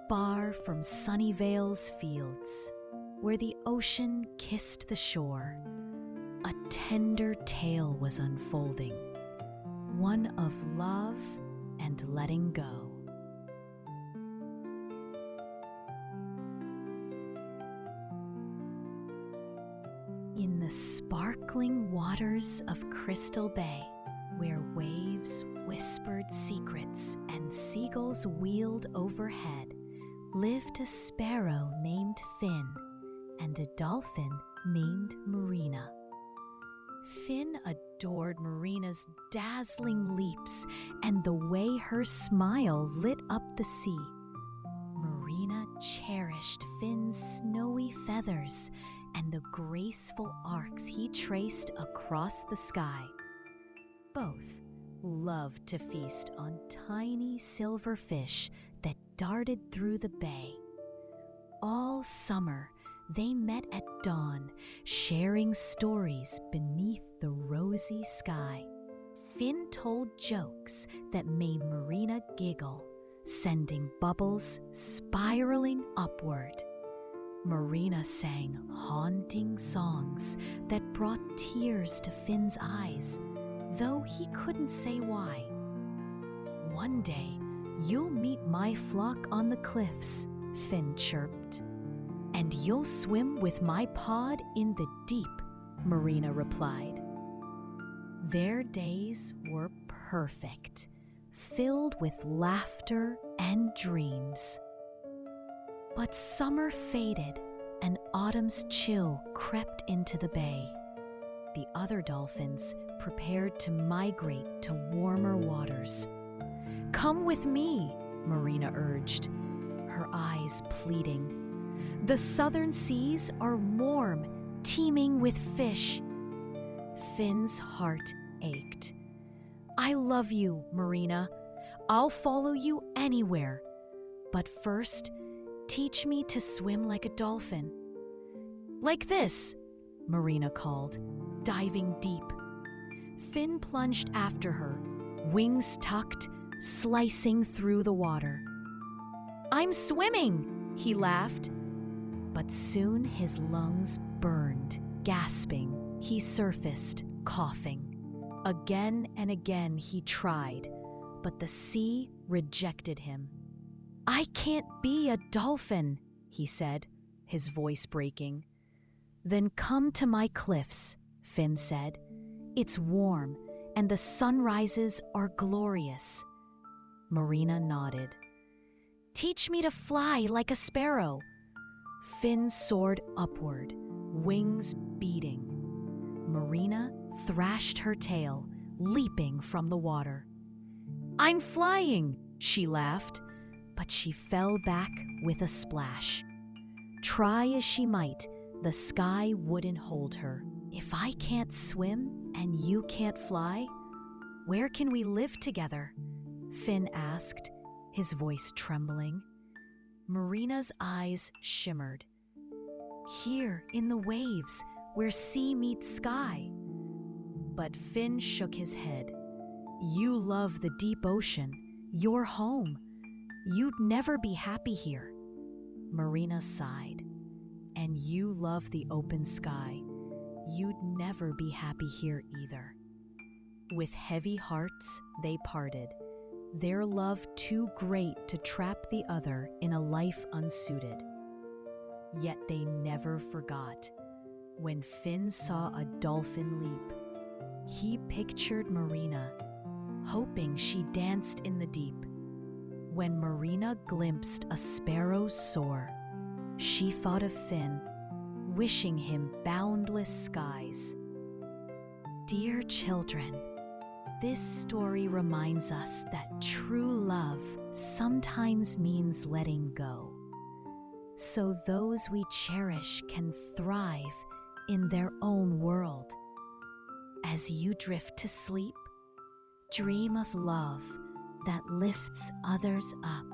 far from Sunnyvale's fields, where the ocean kissed the shore, a tender tale was unfolding, one of love and letting go. In the sparkling waters of Crystal Bay, where waves whispered secrets and seagulls wheeled overhead, lived a sparrow named Finn and a dolphin named Marina. Finn adored Marina's dazzling leaps and the way her smile lit up the sea. Marina cherished Finn's snowy feathers and the graceful arcs he traced across the sky. Both loved to feast on tiny silver fish that darted through the bay. All summer, they met at dawn, sharing stories beneath the rosy sky. Finn told jokes that made Marina giggle, sending bubbles spiraling upward. Marina sang haunting songs that brought tears to Finn's eyes, though he couldn't say why. "One day, you'll meet my flock on the cliffs," Finn chirped. "And you'll swim with my pod in the deep," Marina replied. Their days were perfect, filled with laughter and dreams. But summer faded and autumn's chill crept into the bay. The other dolphins prepared to migrate to warmer waters. "Come with me," Marina urged, her eyes pleading. "The southern seas are warm, teeming with fish." Finn's heart ached. "I love you, Marina. I'll follow you anywhere. But first, teach me to swim like a dolphin." "Like this," Marina called, diving deep. Finn plunged after her, wings tucked, slicing through the water. "I'm swimming," he laughed. But soon his lungs burned. Gasping, he surfaced, coughing. Again and again he tried, but the sea rejected him. "I can't be a dolphin," he said, his voice breaking. "Then come to my cliffs," Finn said. "It's warm, and the sunrises are glorious." Marina nodded. "Teach me to fly like a sparrow." Finn soared upward, wings beating. Marina thrashed her tail, leaping from the water. "I'm flying," she laughed, but she fell back with a splash. Try as she might, the sky wouldn't hold her. "If I can't swim and you can't fly, where can we live together?" Finn asked, his voice trembling. Marina's eyes shimmered. "Here in the waves, where sea meets sky." But Finn shook his head. "You love the deep ocean, your home. You'd never be happy here." Marina sighed. "And you love the open sky. You'd never be happy here either." With heavy hearts, they parted, their love too great to trap the other in a life unsuited. Yet they never forgot. When Finn saw a dolphin leap, he pictured Marina, hoping she danced in the deep. When Marina glimpsed a sparrow soar, she thought of Finn, wishing him boundless skies. Dear children, this story reminds us that true love sometimes means letting go, so those we cherish can thrive in their own world. As you drift to sleep, dream of love that lifts others up